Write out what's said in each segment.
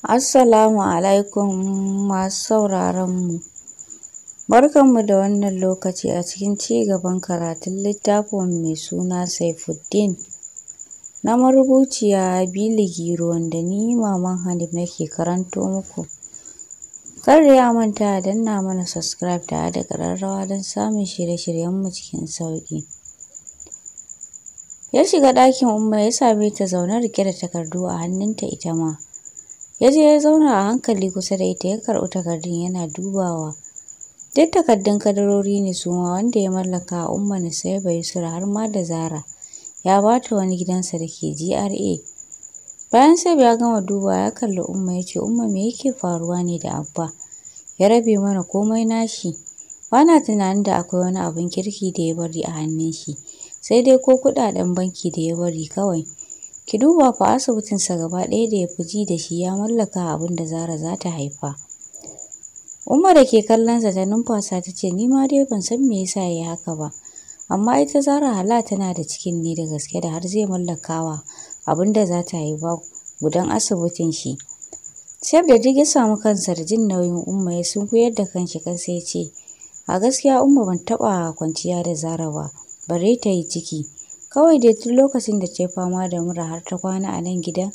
Assalamu alaikum masu sauraronmu. Barkanmu da wannan lokaci a cikin ci gaban karatun littafin mai suna Saifuddin na marubuciya Bili Giro wanda ni Maman Hanif nake karanto muku. Kar da ya manta danna mana subscribe da ƙararrawa don samun shirye-shiryenmu cikin sauƙi. Ya shiga ɗakin Umma ya same ta zaune riƙe da takardu a hannunta ita ma. Ya je ya zauna a hankali kusa da ita ya karɓi takardun yana dubawa. Duk takardun kadarori ne suma wanda ya mallaka a Umma Nusaiba Yusra har ma da Zara. Ya ba ta wani gidansa da ke GRA. Bayan Saib ya gama dubawa ya kalli Umma ya ce, Umma me yake faruwa ne da Abba? Ya rabe mana komai nashi. Ba na tunanin da akwai wani abin kirki da ya bari a hannun shi. Sai dai ko kuɗaɗen banki da ya bari kawai. Ki duba fa asibitinsa gaba ɗaya da ya fi ji da shi ya mallaka abin da Zara za ta haifa. Umma da ke kallonsa ta numfasa ta ce, ni ma dai ban san me yasa ya yi haka ba. Amma ita Zara hala tana da cikin ne da gaske da har zai mallakawa abin da za ta haifa gudan asibitin shi. Saib da duk ya samu kansa da jin nauyin Umma ya sunkuyar da kanshi kansa ya ce, a gaskiya Umma ban taɓa kwanciya da Zara ba, bare ta yi ciki. Kawai dai tun lokacin da ta yi fama da mura har ta kwana a nan gidan,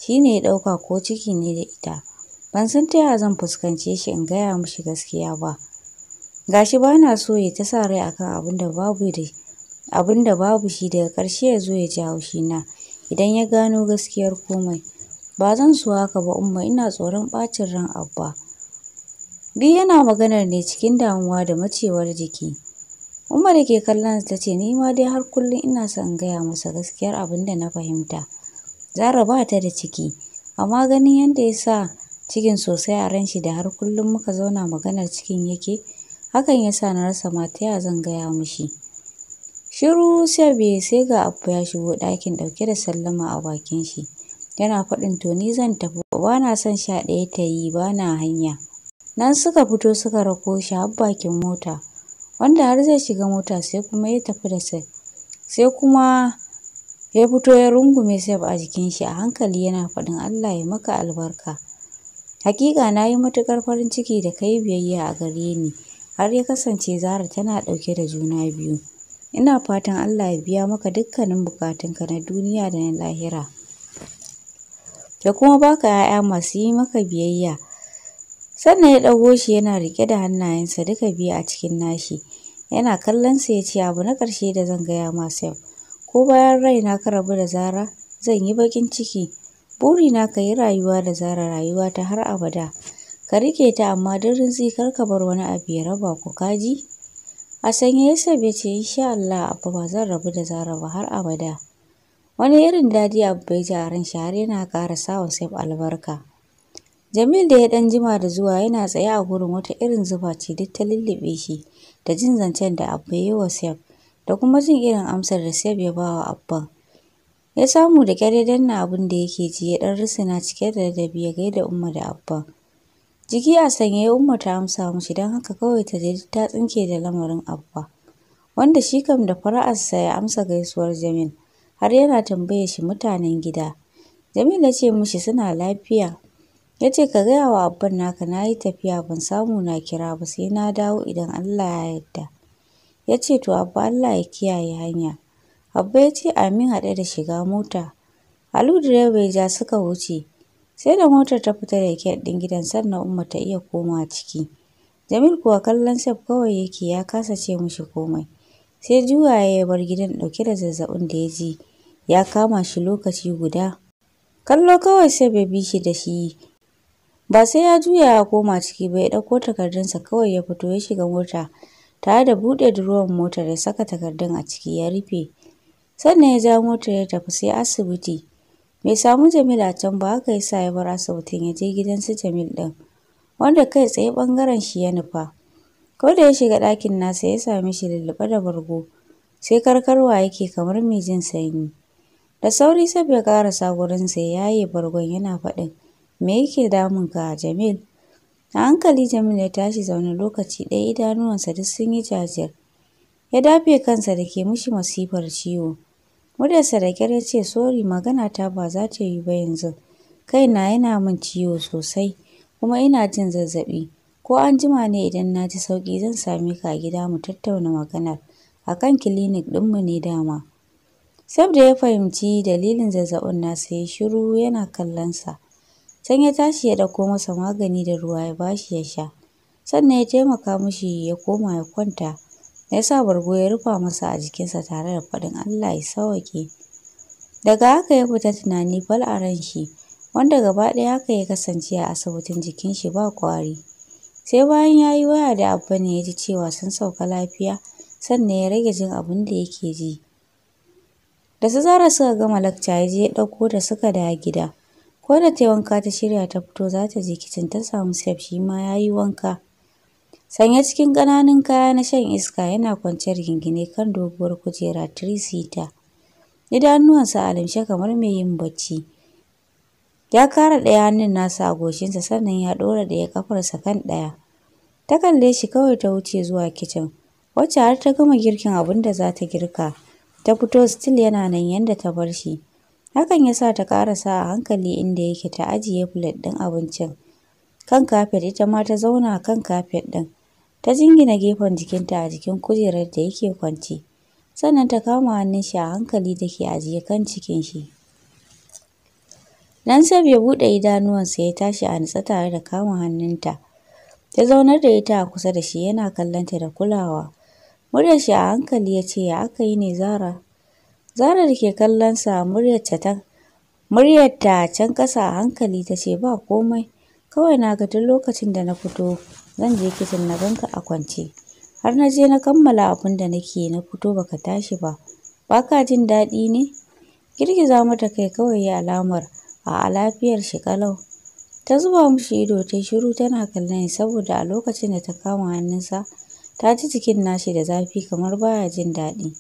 shi ne ya ɗauka ko ciki ne da ita. Ban san ta yaya zan fuskance shi in gaya mishi gaskiya ba. Gashi ba na so ya ta sa rai akan abin da babu shi daga ƙarshe ya zo ya ji haushina idan ya gano gaskiyar komai. Ba zan so haka ba Umma, ina tsoron ɓacin ran Abba. Duk yana maganar ne cikin damuwa da macewar jiki. Umma da ke kallon ta ce, ni ma dai har kullum ina son in gaya masa gaskiyar abin da na fahimta. Zara ba ta da ciki, amma ganin yadda ya sa cikin sosai a ran shi da har kullum muka zauna maganar cikin yake, hakan ya sa na rasa ma ta yaya zan gaya mishi. Shiru sai ga Abba ya shigo ɗakin ɗauke da sallama a bakin shi. Yana faɗin to ni zan tafi, ba na son 11 ta yi, ba na hanya. Nan suka fito suka rako shi har bakin mota. Wanda har zai shiga mota sai kuma ya tafi da Saib. Sai kuma ya fito ya rungume Saib a jikin shi a hankali yana faɗin Allah ya maka albarka. Hakika na yi matuƙar farin ciki da kai biyayya a gare ni. Har ya kasance Zara tana ɗauke da juna biyu. Ina fatan Allah ya biya maka dukkanin bukatunka na duniya da na lahira. Ya kuma baka 'ya'ya masu yi maka biyayya. Sannan ya ɗago shi yana riƙe da hannayensa duka biyu a cikin nashi. Yana kallonsa ya ce abu na ƙarshe da zan gaya ma Saib. Ko bayan raina ka rabu da Zara, zan yi baƙin ciki. Burina ka yi rayuwa da Zara rayuwa ta har abada. Ka riƙe ta amma don rintsi kar ka bar wani abu ya raba ku kaji. A sanye Saib ya ce insha Allah Abba ba zan rabu da Zara ba har abada. Wani irin daɗi Abba ya ji a ran shi har yana ƙara sawa Saib albarka. Jamil da ya ɗan jima da zuwa yana tsaye a gurin wata irin zufa ce duk ta lullube shi da jin zancen da Abba ya yi wa Saib da kuma jin irin amsar da Saib ya ba wa Abban. Ya samu da ƙyar ya danna abin da yake ji ya ɗan risina cike da ladabi ya gaida Umma da Abba. Jiki a sanye Umma ta amsa mishi don haka kawai ta je ta tsinke da lamarin Abba. Wanda shi kam da fara'arsa ya amsa gaisuwar Jamil har yana tambaye shi mutanen gida. Jamil ya ce mishi suna lafiya. Ya ce ka gaya wa Abban naka na yi tafiya ban samu na kira ba sai na dawo idan Allah ya yarda. Ya ce to Abba Allah ya kiyaye hanya. Abba ya ce amin haɗe da shiga mota. Alu direba ya ja suka wuce. Sai da motar ta fita da gate ɗin gidan sannan Umma ta iya komawa ciki. Jamil kuwa kallon Saib kawai yake ya kasa ce mishi komai. Sai juyawa ya bar gidan ɗauke da zazzaɓin da ya ji ya kama shi lokaci guda. Kallo kawai Saib ya bi shi da shi. Ba sai ya juya ya koma ciki ba ya ɗauko takardunsa kawai ya fito ya shiga mota tare da buɗe durowan motar ya saka takardun a ciki ya rufe. Sannan ya ja motar ya tafi sai asibiti. Bai samu Jamil a can ba haka ya sa ya bar asibitin ya je gidan su Jamil ɗin. Wanda kai tsaye ɓangaren shi ya nufa. Ko da ya shiga ɗakin nasa ya same shi lulluɓe da bargo. Sai karkarwa yake kamar mai jin sanyi. Da sauri Saib ya ƙarasa gurinsa ya yaye bargon yana faɗin. Me yake damunka Jamil? A hankali Jamil ya tashi zaune lokaci ɗaya idanuwansa duk sun yi jajir. Ya dafe kansa da ke mishi masifar ciwo. Muryarsa da ƙyar ya ce sori magana ta ba za ta yi ba yanzu. kaina yana min ciwo sosai kuma ina jin zazzaɓi. Ko an jima ne idan na ji sauƙi zan same ka a gida mu tattauna maganar. A kan kilinik ɗinmu ne dama. Sab da ya fahimci dalilin zazzaɓin nasa ya shiru yana kallonsa. Can ya tashi ya ɗauko masa magani da ruwa ya bashi ya sha. Sannan ya taimaka mishi ya koma ya kwanta. Ya sa bargo ya rufa masa a jikinsa tare da faɗin Allah ya sawwaƙe. Daga haka ya fita tunani fal a ran shi, wanda gaba ɗaya haka ya kasance a asibitin jikin shi ba ƙwari. Sai bayan ya yi waya da Abba ne ya ji cewa sun sauka lafiya, sannan ya rage jin abin da yake ji. Da su Zara suka gama lakca ya je ya ɗauko da suka dawo gida. Ko da ta yi wanka ta shirya ta fito za ta je kicin ta samu Sef shi ma ya yi wanka. Sanye cikin ƙananan kaya na shan iska yana kwance rigingine kan doguwar kujera three-seater. Idanuwansa a lumshe kamar mai yin bacci. Ya kara ɗaya hannun nasa a goshinsa sannan ya ɗora ɗaya ƙafarsa kan ɗaya. Ta kalle shi kawai ta wuce zuwa kicin, wacce har ta gama girkin abin da za ta girka. Ta fito still yana nan yanda ta bar shi. Hakan ya sa ta ƙarasa a hankali inda yake ta ajiye plate ɗin abincin kan kafet, ita ma ta zauna a kan kafet ɗin. Ta jingina gefen jikinta a jikin kujerar da yake kwance. Sannan ta kama hannun shi a hankali da ke ajiye kan cikin shi. Nan Sab ya buɗe idanuwansa ya tashi a nutse tare da kama hannunta. Ya zaunar da ita a kusa da shi yana kallonta da kulawa. Muryar shi a hankali ya ce, ya aka yi ne Zara? Zara da ke kallonsa muryarta can ƙasa a hankali ta ce ba komai. Kawai na ga tun lokacin da na fito zan je kicin na ganka a kwance. Har na je na kammala abin da nake na fito baka tashi ba. Ba ka jin daɗi ne? Girgiza mata kai kawai ya alamar a lafiyar shi ƙalau. Ta zuba mishi ido ta yi shiru tana kallon shi saboda a lokacin da ta kama hannunsa ta ji jikin nashi da zafi kamar baya jin daɗi.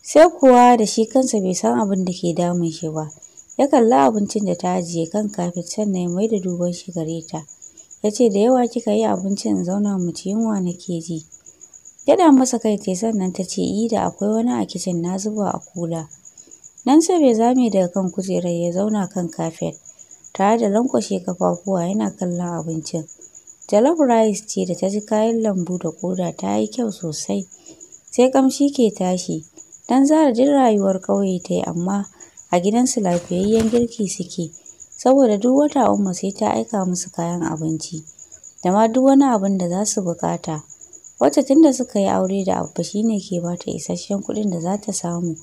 Sai kuwa da shi kansa bai san abin da ke damun shi ba. Ya kalli abincin da ta ajiye kan kafet sannan ya maida duban shi gare ta. Ya ce da yawa kika yi abincin in zauna mu ci, yunwa nake ji. Gyaɗa masa kai tai sannan ta ce da akwai wani a kicin na zuba a kula. Nan sai bai zame daga kan kujerar ya zauna kan kafet tare da lankwashe kafafuwa yana kallon abincin. Jollof rice ce da ta ji kayan lambu da ƙoda ta yi kyau sosai. Sai ƙamshi ke tashi. Dan Zara duk rayuwar ƙauye ta yi amma a gidansu lafiyayyen girki suke. Saboda duk wata Umma sai ta aika musu kayan abinci da ma duk wani abin da za su buƙata. Wacce tunda suka yi aure da Abba shi ne ke ba ta isasshen kuɗin da za ta samu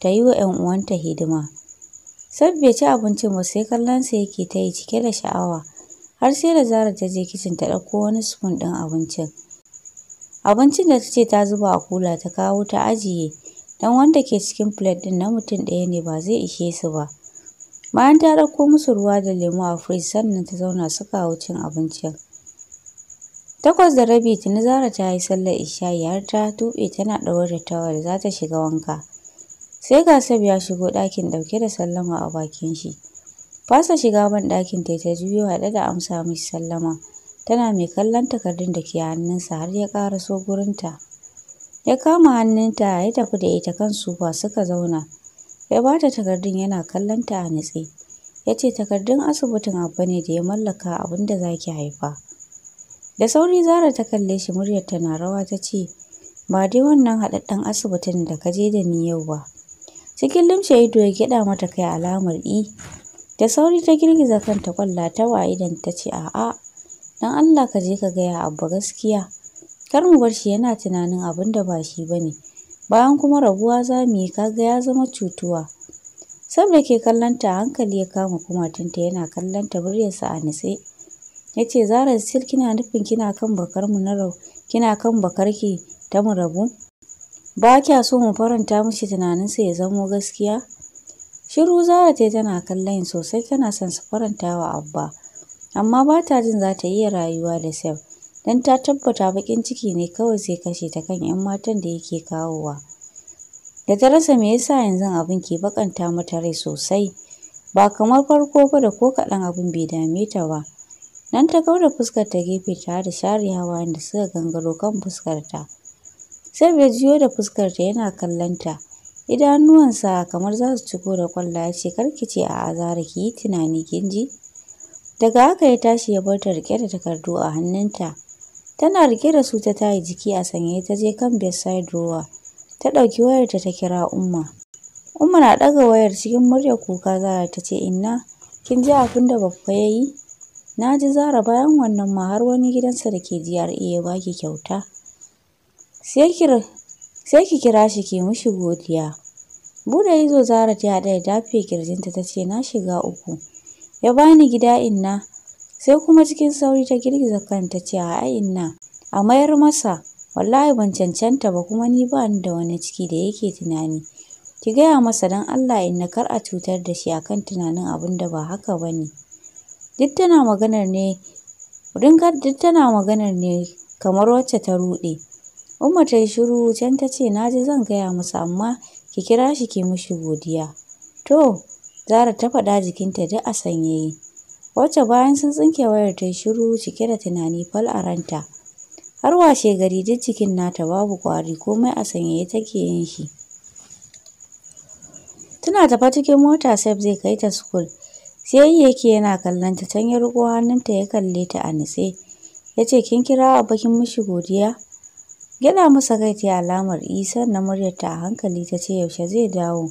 ta yi wa 'yan uwanta hidima. Sab bai ci abincin ba sai kallonsa yake ta yi cike da sha'awa. Har sai da Zara ta je kicin ta ɗauko wani spoon ɗin abincin. Abincin da ta ce ta zuba a kula ta kawo ta ajiye. Dan wanda ke cikin plate ɗin na mutum ɗaya ne ba zai ishe su ba. Bayan ta ɗauko musu ruwa da lemu a fridge sannan ta zauna suka hau cin abincin. 8:30 tuni Zara ta yi sallar isha'i har ta tuɓe tana ɗaure da tawul za ta shiga wanka. Sai ga Sab ya shigo ɗakin ɗauke da sallama a bakin shi. Fasa shiga ban ɗakin ta juyo haɗe da amsa mishi sallama. Tana mai kallon takardun da ke hannunsa har ya ƙaraso gurinta. Ya kama hannunta ya tafi da ita kan sofa suka zauna. Ya ba ta takardun yana kallon ta a nutse. Ya ce takardun asibitin Abba ne da ya mallaka abin da za ki haifa. Da sauri Zara ta kalle shi muryarta na rawa ta ce ba dai wannan haɗaɗɗen asibitin da ka je da ni yau ba. Cikin limshe ido ya gyaɗa mata kai alamar i. Da sauri ta girgiza kanta kwalla ta wa idan ta ce a'a. Dan Allah ka je ka gaya Abba gaskiya. Kar mu bar shi yana tunanin abin da ba shi ba ne. Bayan kuma rabuwa za mu yi kaga ya zama cutuwa. Sab da ke kallon ta hankali ya kama kumatunta yana kallon ta muryarsa a nutse. Ya ce Zara still kina nufin kina kan bakarki ta mu rabu? Ba kya so mu faranta mishi tunaninsa ya zamo gaskiya? Shiru Zara ta tana kallon sosai tana son su faranta wa Abba. Amma ba ta jin za ta iya rayuwa da Sab. Dan ta tabbata baƙin ciki ne kawai zai kashe ta kan 'yan matan da yake kawowa. Da ta rasa me yasa yanzu abin ke bakanta mata rai sosai. Ba kamar farko ba da ko kaɗan abin bai dame ta ba. Nan ta kauda fuskar ta gefe tare da share hawayen da suka gangaro kan fuskar ta. Sai bai jiyo da fuskar ta yana kallon ta. Idanuwansa kamar za su ciko da ƙwalla ya ce, kar ki ce a'a Zara, ki yi tunani kin ji. Daga haka ya tashi ya bar ta riƙe da takardu a hannunta. Tana riƙe da su ta tayi jiki a sanye ta je kan bedside drawer. Ta ɗauki wayarta ta kira Umma. Umma na ɗaga wayar cikin muryar kuka Zara ta ce, Inna, kin ji abin da Baffa ya yi? Na ji Zara, bayan wannan ma har wani gidansa da ke GRA ya baki kyauta. Sai ki kira shi ki mishi godiya. Buɗe ido Zara ta haɗa da dafe kirjinta ta ce, na shiga uku. Ya bani gida Inna. Sai kuma cikin sauri ta girgiza kanta ce, a'a Inna, a mayar masa. Wallahi ban cancanta ba, kuma ni ba ni da wani ciki da yake tunani. Ki gaya masa don Allah Inna, kar a cutar da shi akan tunanin abin da ba haka ba ne. Duk tana maganar ne kamar wacce ta ruɗe. Umma ta yi shiru can ta ce, na ji zan gaya masa, amma ki kira shi ki mishi godiya. To, Zara ta faɗa jikinta duk a sanyaye. Wacce bayan sun tsinke wayar ta yi shiru cike da tunani fal a ranta. Har washe gari duk jikin nata babu ƙwari, komai a sanyaye take yin shi. Tana tafa cikin mota Saif zai kai ta school. Sai yake yana kallon ta, can ya riƙo hannunta ya kalle ta a nutse. Ya ce, kin kira Abba kin mishi godiya? Gyaɗa masa kai ta alamar sannan muryarta a hankali ta ce, yaushe zai dawo?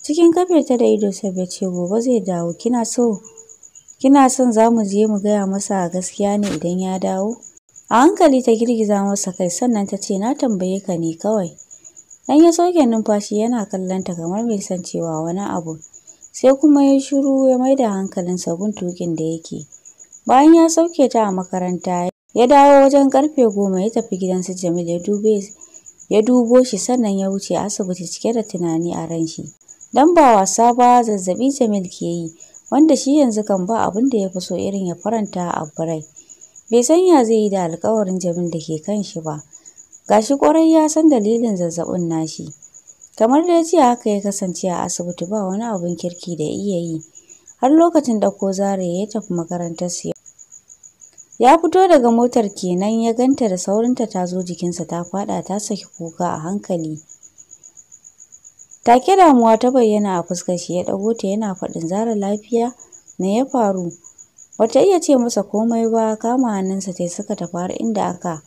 Cikin kafe ta da ido Saif ya ce, gobe zai dawo. Kina son za mu je mu gaya masa gaskiya ne idan ya dawo? A hankali ta girgiza masa kai sannan ta ce, na tambaye ka ne kawai. Dan ya sauke numfashi yana kallon ta kamar mai son cewa wani abu. Sai kuma ya shiru ya maida hankalinsa gun tuƙin da yake. Bayan ya sauke ta a makaranta ya dawo wajen karfe 10 ya tafi gidansu Jamil ya dubo shi sannan ya wuce asibiti cike da tunani a ran shi. Dan ba wasa ba zazzabi Jamil ke yi, wanda shi yanzu kan ba abin da ya fi so irin ya faranta a rai. Bai san ya zai yi da alƙawarin Jamil da ke kan shi ba. Gashi ƙwarai ya san dalilin zazzabin nashi. Kamar da jiya haka ya kasance a asibiti ba wani abin kirki da iya yi. Har lokacin ɗauko Zara ya tafi makarantar su. Ya fito daga motar kenan ya ganta da saurinta ta zo jikinsa ta faɗa ta saki kuka a hankali. Take damuwa ta bayyana a fuskar shi, ya ɗago ta yana faɗin, Zara lafiya? Me ya faru? Bata iya ce masa komai ba, kama hannunsa tai suka tafi har inda aka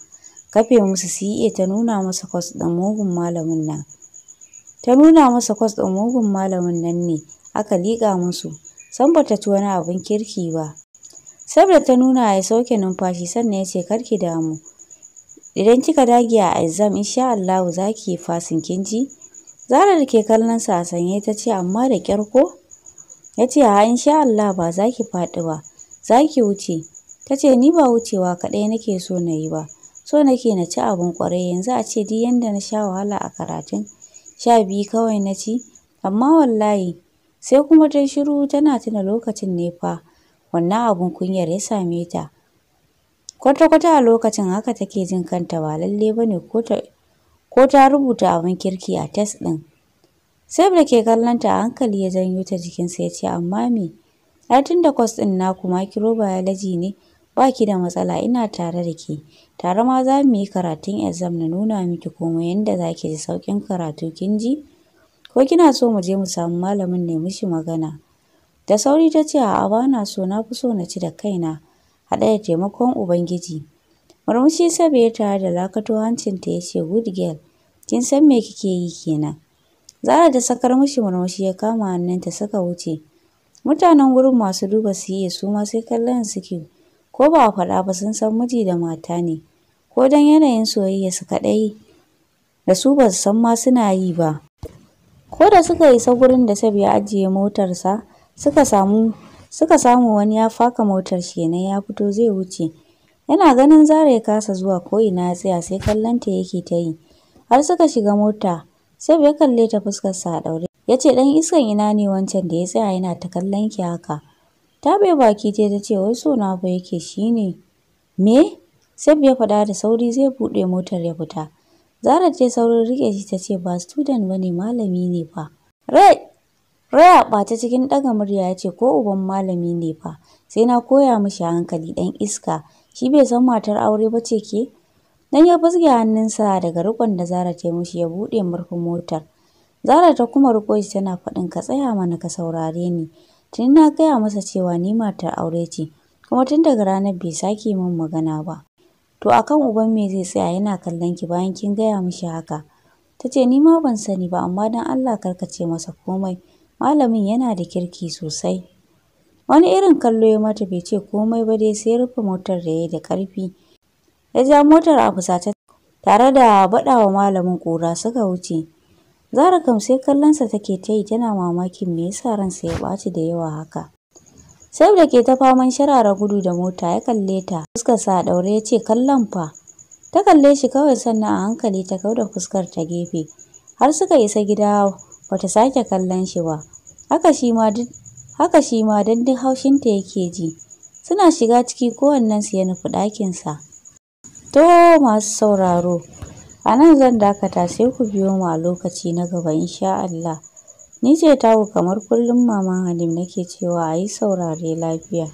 kafe musu CA ta nuna masa kwas ɗin mugun malamin nan ne aka liƙa musu. San bata ci wani abin kirki ba. Saboda ta nuna ya sauke numfashi sannan ya ce, kar ki damu. Idan kika dage a exam insha Allah za ki yi fasin kin ji? Zara da ke kallon sa a sanye ta ce, amma da ƙyar ko? Ya ce, a insha Allah ba za ki faɗi ba. Za ki wuce. Ta ce, ni ba wucewa kaɗai nake so na yi ba. So nake na ci abin ƙwarai, yanzu a ce duk yanda na sha wahala a karatun 12 kawai na ci. Amma wallahi sai kuma ta shiru tana tuna lokacin ne fa wannan abun kunyar ya same ta. Kwata-kwata a lokacin haka take jin kanta ba lalle ba ne ko ta rubuta abin kirki a test ɗin. Sai da ke kallon ta a hankali ya janyo ta jikinsa ya ce, amma me? Ai tun da kwas ɗin naku microbiology ne, ba ki da matsala, ina tare da ke. Tare ma za mu yi karatun exam na nuna miki komai yanda za ki ji sauƙin karatu kin ji? Ko kina so mu je mu samu malamin ne mishi magana? Da sauri ta ce, a'a ba na so, na fi so na ci da kaina, haɗe da taimakon Ubangiji. Murmushi Sabi ya tare da lakato hancinta ya ce, good girl, kin san me kike yi kenan? Zara ta sakar mishi murmushi ya kama hannunta suka wuce. Mutanen gurin masu duba CA su ma sai kallon suke. Ko ba a faɗa ba sun san miji da mata ne. Ko don yanayin soyayya su kaɗai da su ba su san ma suna yi ba. Ko da suka isa gurin da Sabi ya ajiye motarsa, suka samu wani ya faka motar shi kenan ya fito zai wuce. Yana ganin Zara ya kasa zuwa ko ina ya tsaya sai kallonta yake ta yi. Har suka shiga mota, Sabi ya kalle ta fuskarsa a ɗaure. Ya ce, ɗan iskan ina ne wancan da ya tsaya yana ta kallon ki haka? Ta bai baki ta ce, wai so na fa yake shi ne. Me? Sabi ya faɗa da sauri zai buɗe motar ya fita. Zara ce saurin riƙe shi ta ce, ba student ba ne, malami ne fa. Rai a ɓata cikin ɗaga murya ya ce, ko uban malami ne fa, sai na koya mishi hankali ɗan iska, shi bai san matar aure ba ce ke? Dan ya fusge hannunsa daga riƙon da Zara ta yi mishi ya buɗe murfin motar. Zara ta kuma riƙo shi tana faɗin ka tsaya mana ka saurare ni. Tun na gaya masa cewa ni matar aure ce, kuma tun daga ranar bai sake min magana ba. To akan uban me zai tsaya yana kallon ki bayan kin gaya mishi haka? Ta ce ni ma ban sani ba amma don Allah kar ka ce masa komai. Malamin yana da kirki sosai. Wani irin kallo ya mata bai ce komai ba dai sai rufe motar da ya yi da ƙarfi. Ya ja motar a fusace tare da baɗawa malamin ƙura suka wuce. Zara kam sai kallonsa take ta yi tana mamakin me yasa ransa ya ɓaci da yawa haka. Sai da ke ta faman sharara gudu da mota ya kalle ta. Fuskarsa a ɗaure ya ce kallon fa. Ta kalle shi kawai sannan a hankali ta kauda fuskar ta gefe. Har suka isa gida bata sake kallon shi ba. Haka shi ma don duk haushinta yake ji. Suna shiga ciki kowannensu ya nufi ɗakinsa. To masu sauraro, a nan zan dakata sai ku biyo mu a lokaci na gaba insha Allah. Ni ce taku kamar kullum Maman Halim nake cewa a yi saurare lafiya.